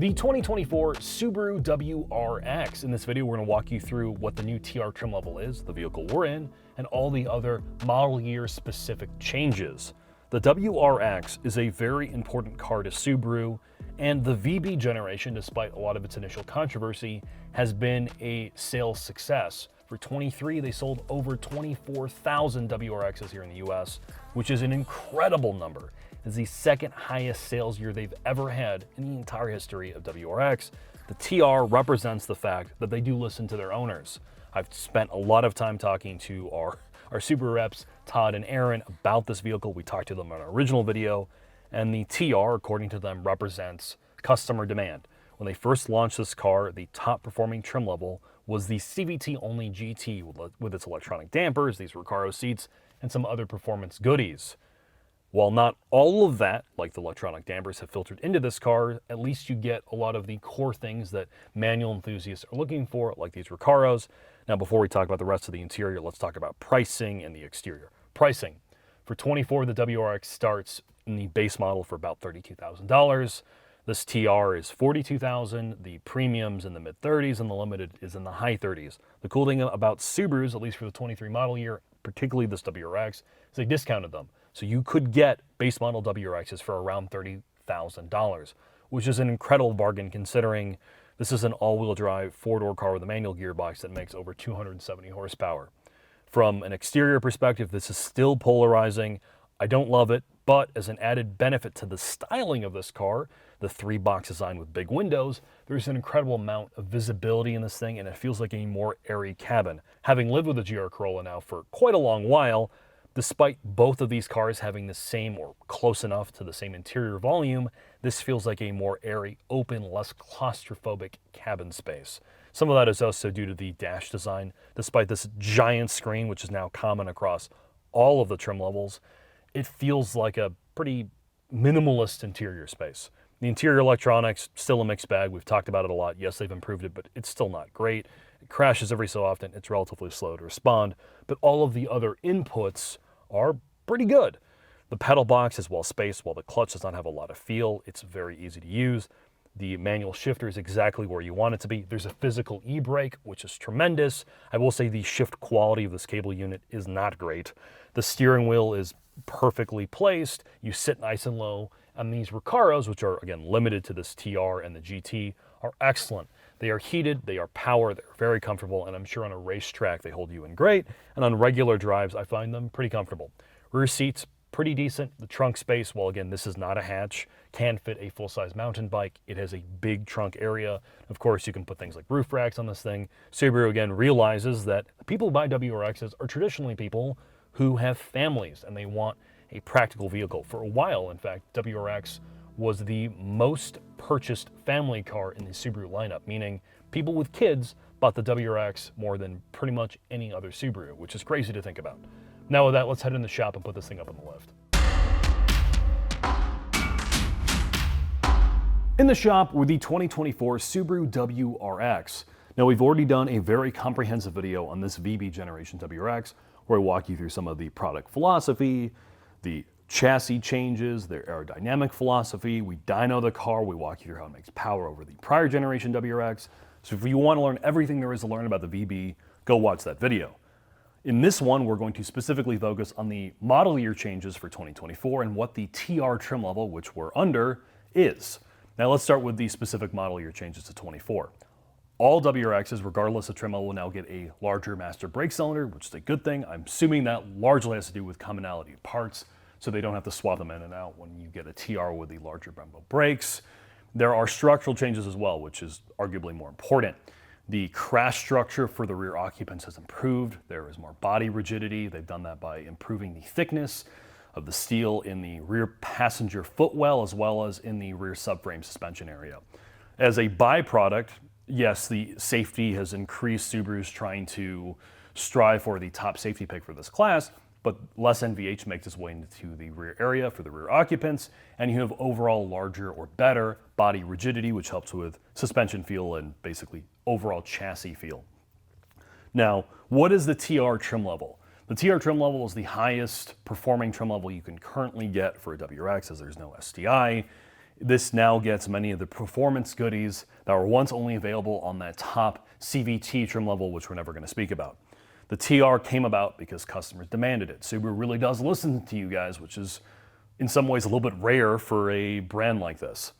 The 2024 Subaru WRX. In this video, we're going to walk you through what the new TR trim level is, the vehicle we're in, and all the other model year specific changes. The WRX is a very important car to Subaru, and the VB generation, despite a lot of its initial controversy, has been a sales success. For 23, they sold over 24,000 WRXs here in the US, which is an incredible number. It's the second highest sales year they've ever had in the entire history of WRX. The TR represents the fact that they do listen to their owners. I've spent a lot of time talking to our Subaru reps, Todd and Aaron, about this vehicle. We talked to them in our original video, and the TR, according to them, represents customer demand. When they first launched this car, the top performing trim level was the CVT only GT with its electronic dampers, these Recaro seats, and some other performance goodies. While not all of that, like the electronic dampers, have filtered into this car, at least you get a lot of the core things that manual enthusiasts are looking for, like these Recaros. Now, before we talk about the rest of the interior, let's talk about pricing and the exterior. Pricing. For 24, the WRX starts in the base model for about $32,000. This TR is $42,000, the premium's in the mid-30s, and the limited is in the high 30s. The cool thing about Subarus, at least for the 23 model year, particularly this WRX, is they discounted them. So you could get base model WRXs for around $30,000, which is an incredible bargain considering this is an all-wheel drive four-door car with a manual gearbox that makes over 270 horsepower. From an exterior perspective, this is still polarizing. I don't love it, but as an added benefit to the styling of this car, the three-box design with big windows, there's an incredible amount of visibility in this thing, and it feels like a more airy cabin. Having lived with a GR Corolla now for quite a long while, despite both of these cars having the same or close enough to the same interior volume, this feels like a more airy, open, less claustrophobic cabin space. Some of that is also due to the dash design. Despite this giant screen, which is now common across all of the trim levels, it feels like a pretty minimalist interior space. The interior electronics, still a mixed bag. We've talked about it a lot. Yes, they've improved it, but it's still not great. It crashes every so often. It's relatively slow to respond, but all of the other inputs are pretty good. The pedal box is well spaced. While the clutch does not have a lot of feel, it's very easy to use. The manual shifter is exactly where you want it to be. There's a physical e-brake, which is tremendous. I will say the shift quality of this cable unit is not great. The steering wheel is perfectly placed. You sit nice and low. And these Recaros, which are, again, limited to this TR and the GT, are excellent. They are heated, they are power, they're very comfortable, and I'm sure on a racetrack they hold you in great. And on regular drives, I find them pretty comfortable. Rear seats, pretty decent. The trunk space, well, again, this is not a hatch, can fit a full-size mountain bike. It has a big trunk area. Of course, you can put things like roof racks on this thing. Subaru, again, realizes that the people who buy WRXs are traditionally people who have families, and they want a practical vehicle. For a while, in fact, WRX was the most purchased family car in the Subaru lineup, meaning people with kids bought the WRX more than pretty much any other Subaru, which is crazy to think about. Now with that, let's head in the shop and put this thing up on the lift. In the shop were the 2024 Subaru WRX. Now we've already done a very comprehensive video on this VB generation WRX, where I walk you through some of the product philosophy, the chassis changes, their aerodynamic philosophy. We dyno the car. We walk you through how it makes power over the prior generation WRX. So if you want to learn everything there is to learn about the VB, go watch that video. In this one, we're going to specifically focus on the model year changes for 2024 and what the TR trim level, which we're under, is. Now let's start with the specific model year changes to 24. All WRXs, regardless of trim level, will now get a larger master brake cylinder, which is a good thing. I'm assuming that largely has to do with commonality of parts, so they don't have to swap them in and out when you get a TR with the larger Brembo brakes. There are structural changes as well, which is arguably more important. The crash structure for the rear occupants has improved. There is more body rigidity. They've done that by improving the thickness of the steel in the rear passenger footwell as well as in the rear subframe suspension area. As a byproduct, yes, the safety has increased. Subaru's trying to strive for the top safety pick for this class, but less NVH makes its way into the rear area for the rear occupants, and you have overall larger or better body rigidity, which helps with suspension feel and basically overall chassis feel. Now, what is the TR trim level? The TR trim level is the highest performing trim level you can currently get for a WRX, as there's no STI. This now gets many of the performance goodies that were once only available on that top CVT trim level, which we're never going to speak about. The TR came about because customers demanded it. Subaru really does listen to you guys, which is in some ways a little bit rare for a brand like this.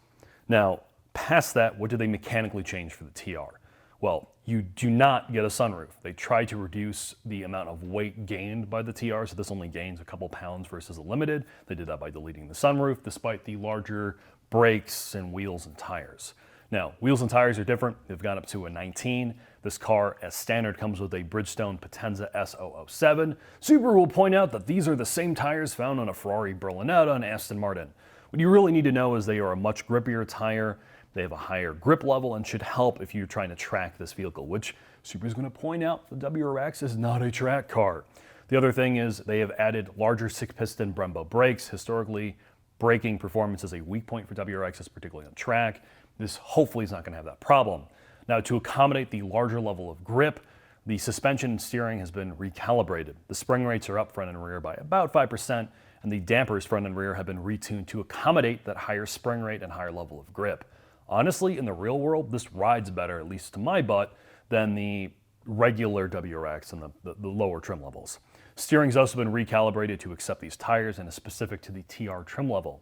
Now, past that, what did they mechanically change for the TR? Well, you do not get a sunroof. They tried to reduce the amount of weight gained by the TR, so this only gains a couple pounds versus a Limited. They did that by deleting the sunroof, despite the larger brakes and wheels and tires. Now, wheels and tires are different. They've gone up to a 19. This car, as standard, comes with a Bridgestone Potenza S007. Subaru will point out that these are the same tires found on a Ferrari Berlinetta and Aston Martin. What you really need to know is they are a much grippier tire. They have a higher grip level and should help if you're trying to track this vehicle, which Subaru's going to point out the WRX is not a track car. The other thing is they have added larger 6-piston Brembo brakes. Historically, braking performance is a weak point for WRXs, particularly on track. This hopefully is not going to have that problem. Now, to accommodate the larger level of grip, the suspension and steering has been recalibrated. The spring rates are up front and rear by about 5%, and the dampers front and rear have been retuned to accommodate that higher spring rate and higher level of grip. Honestly, in the real world, this rides better, at least to my butt, than the regular WRX and the lower trim levels. Steering's also been recalibrated to accept these tires and is specific to the TR trim level.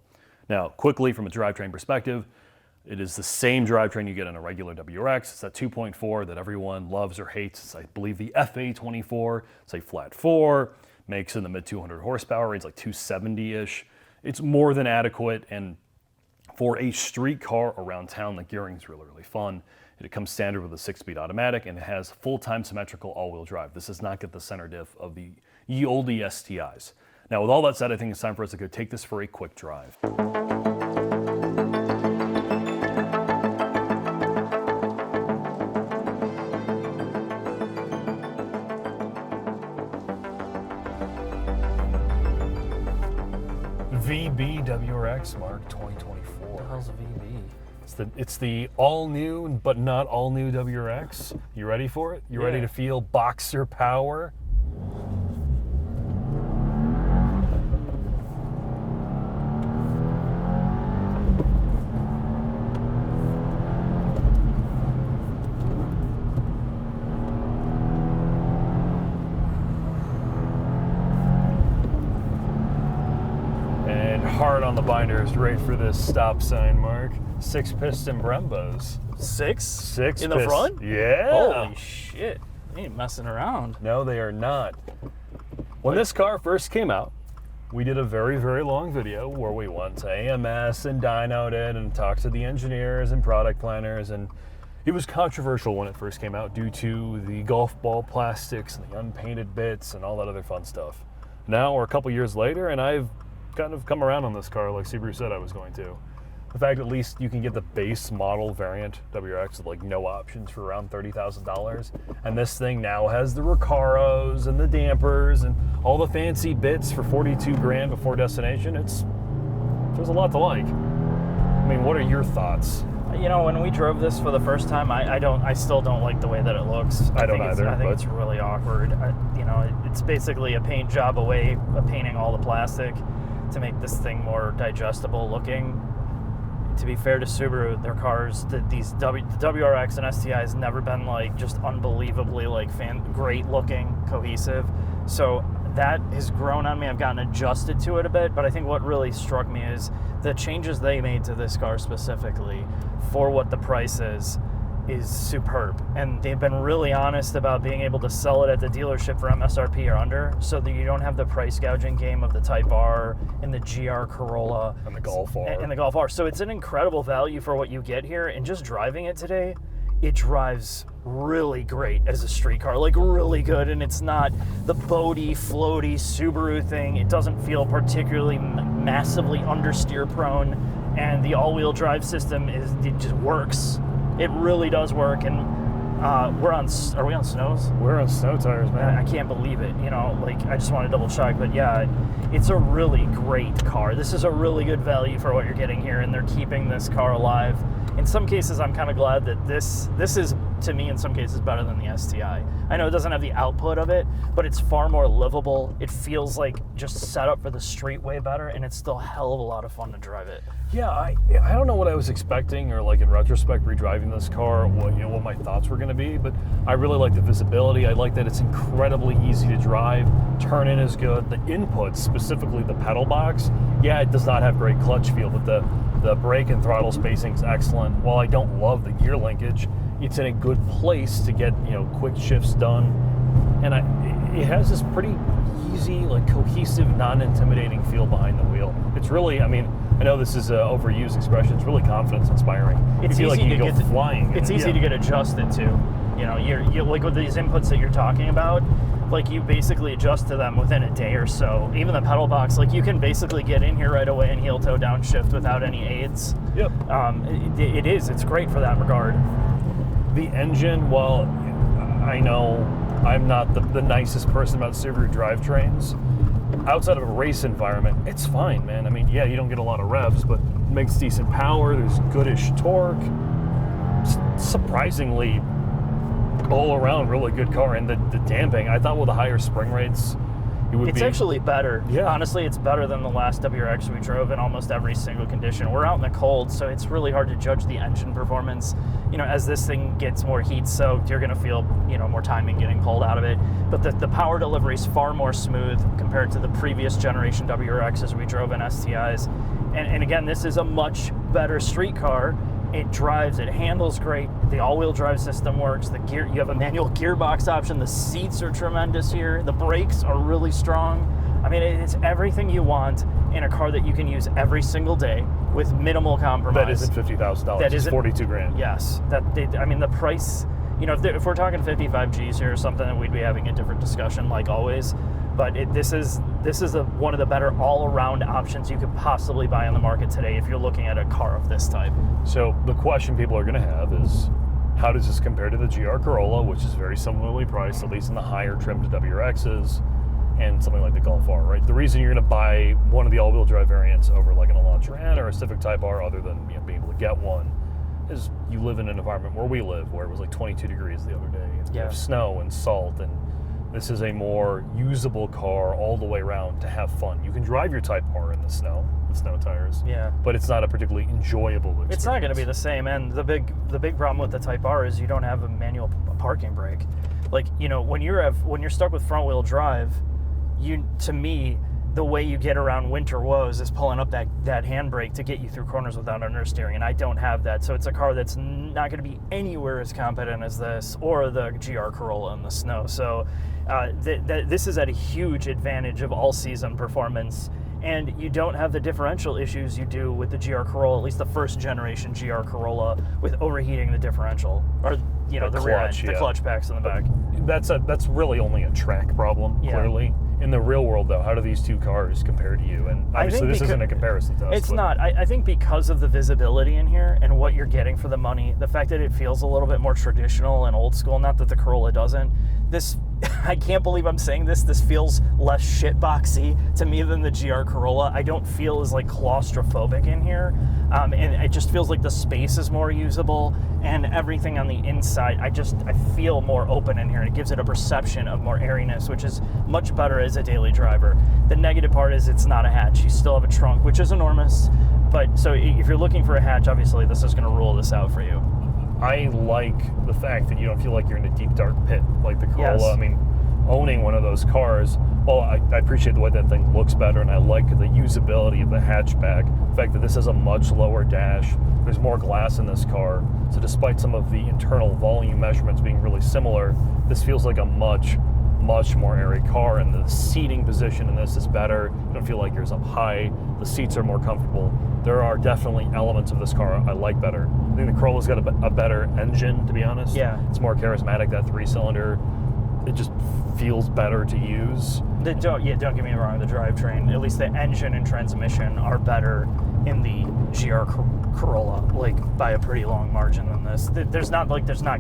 Now, quickly from a drivetrain perspective, it is the same drivetrain you get in a regular WRX. It's that 2.4 that everyone loves or hates. It's, I believe, the FA24. It's a flat 4, makes in the mid 200 horsepower, rates like 270-ish. It's more than adequate, and for a street car around town, the gearing is really, really fun. It comes standard with a 6-speed automatic, and it has full-time symmetrical all-wheel drive. This does not get the center diff of the ye olde STIs. Now, with all that said, I think it's time for us to go take this for a quick drive. VB WRX Mark 2024. What the hell's a VB? It's the all-new, but not all-new WRX. You ready for it? You ready to feel boxer power? Hard on the binders, right for this stop sign, Mark. 6-piston Brembos. Six In the front? Yeah. Holy shit. They ain't messing around. No, they are not. When this car first came out, we did a very, very long video where we went to AMS and dynoed it and talked to the engineers and product planners, and it was controversial when it first came out due to the golf ball plastics and the unpainted bits and all that other fun stuff. Now we're a couple years later, and I've kind of come around on this car like Subaru said I was going to. The fact at least you can get the base model variant WRX with like no options for around $30,000, and this thing now has the Recaros and the dampers and all the fancy bits for 42 grand before destination. There's a lot to like. I mean, what are your thoughts? You know, when we drove this for the first time, I still don't like the way that it looks. I don't either. I think it's really awkward. You know, it's basically a paint job away of painting all the plastic to make this thing more digestible looking. To be fair to Subaru, their cars, the WRX and STI has never been like just unbelievably like great looking, cohesive. So that has grown on me. I've gotten adjusted to it a bit, but I think what really struck me is the changes they made to this car specifically for what the price is superb. And they've been really honest about being able to sell it at the dealership for MSRP or under, so that you don't have the price gouging game of the Type R and the GR Corolla and the Golf R. And the Golf R. So it's an incredible value for what you get here, and just driving it today, it drives really great as a street car, like really good, and it's not the boaty, floaty Subaru thing. It doesn't feel particularly massively understeer prone, and the all-wheel drive system it just works. It really does work, and are we on snows? We're on snow tires, man. I can't believe it, you know, like I just want to double check, but yeah, it's a really great car. This is a really good value for what you're getting here, and they're keeping this car alive. In some cases, I'm kind of glad that this is to me, in some cases, better than the STI. I know it doesn't have the output of it, but it's far more livable. It feels like just set up for the street way better, and it's still a hell of a lot of fun to drive it. Yeah, I don't know what I was expecting, or like in retrospect, redriving this car, what my thoughts were going to be. But I really like the visibility. I like that it's incredibly easy to drive. Turn in is good. The inputs, specifically the pedal box, yeah, it does not have great clutch feel, but the brake and throttle spacing is excellent. While I don't love the gear linkage, it's in a good place to get quick shifts done, and it has this pretty easy, like cohesive, non-intimidating feel behind the wheel. It's really, I know this is an overused expression. It's really confidence inspiring. It's you feel easy like you to can go flying. It's easy to get adjusted to. You're like with these inputs that you're talking about, like you basically adjust to them within a day or so. Even the pedal box, like you can basically get in here right away and heel toe downshift without any aids. Yep. It's great for that regard. The engine, well, I know I'm not the nicest person about Subaru drivetrains. Outside of a race environment, it's fine, man. Yeah, you don't get a lot of revs, but it makes decent power. There's goodish torque. Surprisingly, all around really good car. And the damping, I thought with the higher spring rates, it's actually better. Yeah. Honestly, it's better than the last WRX we drove in almost every single condition. We're out in the cold, so it's really hard to judge the engine performance. As this thing gets more heat soaked, you're going to feel, more timing getting pulled out of it. But the power delivery is far more smooth compared to the previous generation WRXs we drove in STIs. And again, this is a much better street car. It drives, it handles great. The all-wheel drive system works. The gear, you have a manual gearbox option. The seats are tremendous here. The brakes are really strong. It's everything you want in a car that you can use every single day with minimal compromise. That isn't $50,000. That isn't $42,000. Yes, the price. If we're talking 55 Gs here or something, then we'd be having a different discussion, like always. But this is one of the better all-around options you could possibly buy on the market today if you're looking at a car of this type. So the question people are going to have is, how does this compare to the GR Corolla, which is very similarly priced, at least in the higher trim to WRXs, and something like the Golf R, right? The reason you're going to buy one of the all-wheel drive variants over like an Elantra N or a Civic Type R, other than being able to get one, is you live in an environment where we live, where it was like 22 degrees the other day. And you have snow and salt, and this is a more usable car all the way around to have fun. You can drive your Type R in the snow with snow tires, but it's not a particularly enjoyable experience. It's not going to be the same, and the big problem with the Type R is you don't have a manual parking brake. Like, when you're stuck with front wheel drive, to me, the way you get around winter woes is pulling up that handbrake to get you through corners without understeering, and I don't have that. So it's a car that's not going to be anywhere as competent as this or the GR Corolla in the snow. So this is at a huge advantage of all-season performance, and you don't have the differential issues you do with the GR Corolla, at least the first generation GR Corolla, with overheating the differential, or the rear end, the clutch packs in the back. That's really only a track problem, clearly. In the real world, though, how do these two cars compare to you? And obviously this isn't a comparison to us. It's not. I think because of the visibility in here and what you're getting for the money, the fact that it feels a little bit more traditional and old school, not that the Corolla doesn't, I can't believe I'm saying this feels less shitboxy to me than the GR Corolla. I don't feel as like claustrophobic in here, and it just feels like the space is more usable, and everything on the inside, I feel more open in here, and it gives it a perception of more airiness, which is much better as a daily driver. The negative part is it's not a hatch. You still have a trunk, which is enormous, but so if you're looking for a hatch, obviously this is going to rule this out for you. I like the fact that you don't feel like you're in a deep dark pit like the Corolla. Yes. Owning one of those cars, well, I appreciate the way that thing looks better, and I like the usability of the hatchback. The fact that this has a much lower dash, there's more glass in this car, so despite some of the internal volume measurements being really similar, this feels like a much more airy car, and the seating position in this is better. You don't feel like you're up high. The seats are more comfortable. There are definitely elements of this car I like better. I think the Corolla's got a better engine, to be honest. Yeah. It's more charismatic, that 3-cylinder. It just feels better to use. Don't get me wrong, the drivetrain, at least the engine and transmission are better in the GR Corolla, like by a pretty long margin than this. There's not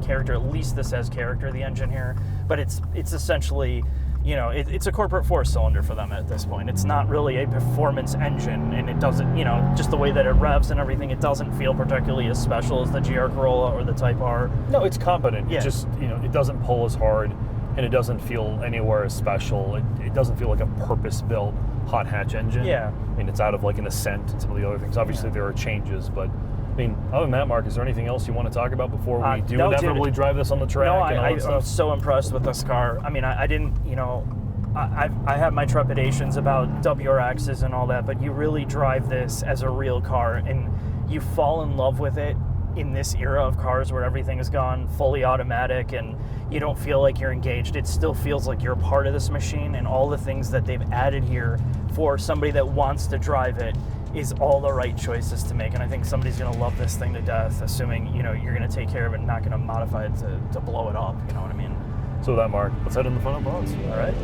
character. At least this has character, the engine here, but it's essentially, you know, it's a corporate 4-cylinder for them at this point. It's not really a performance engine, and it doesn't, you know, just the way that it revs and everything, it doesn't feel particularly as special as the GR Corolla or the Type R. No, it's competent. Yeah. It just, you know, it doesn't pull as hard, and it doesn't feel anywhere as special. It doesn't feel like a purpose-built hot hatch engine. Yeah. I mean, it's out of like an Ascent and some of the other things. Obviously, there are changes, but I mean, other than that, Mark, is there anything else you want to talk about before we do inevitably drive this on the track? No, and all that stuff? I'm so impressed with this car. I mean, I didn't, you know, I have my trepidations about WRXs and all that, but you really drive this as a real car, and you fall in love with it in this era of cars where everything has gone fully automatic and you don't feel like you're engaged. It still feels like you're a part of this machine, and all the things that they've added here for somebody that wants to drive it is all the right choices to make. And I think somebody's going to love this thing to death, assuming, you know, you're going to take care of it and not going to modify it to blow it up. You know what I mean? So with that, Mark, let's head in the final thoughts. All right.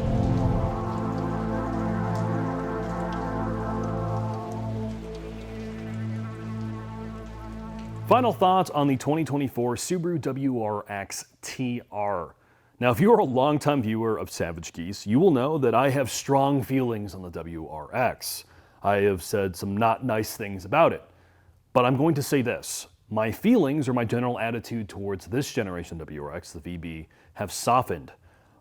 Final thoughts on the 2024 Subaru WRX TR. Now, if you are a longtime viewer of Savage Geese, you will know that I have strong feelings on the WRX. I have said some not nice things about it. But I'm going to say this. My feelings, or my general attitude towards this generation WRX, the VB, have softened.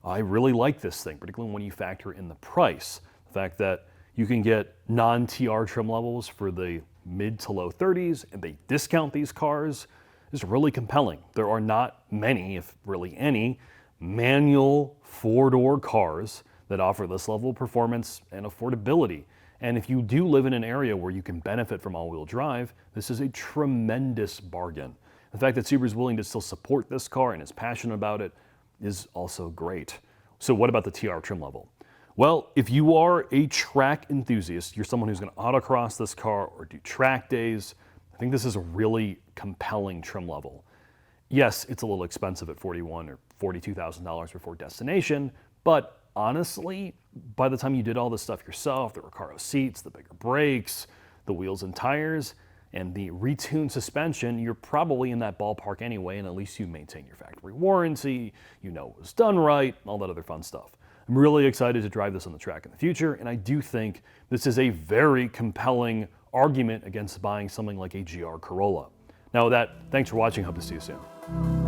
I really like this thing, particularly when you factor in the price. The fact that you can get non-TR trim levels for the mid to low 30s, and they discount these cars, is really compelling. There are not many, if really any, manual 4-door cars that offer this level of performance and affordability. And if you do live in an area where you can benefit from all-wheel drive, this is a tremendous bargain. The fact that Subaru is willing to still support this car and is passionate about it is also great. So what about the TR trim level? Well, if you are a track enthusiast, you're someone who's going to autocross this car or do track days, I think this is a really compelling trim level. Yes, it's a little expensive at $41,000 or $42,000 before destination, but honestly, by the time you did all this stuff yourself, the Recaro seats, the bigger brakes, the wheels and tires, and the retuned suspension, you're probably in that ballpark anyway, and at least you maintain your factory warranty, you know it was done right, all that other fun stuff. I'm really excited to drive this on the track in the future, and I do think this is a very compelling argument against buying something like a GR Corolla. Now with that, thanks for watching, hope to see you soon.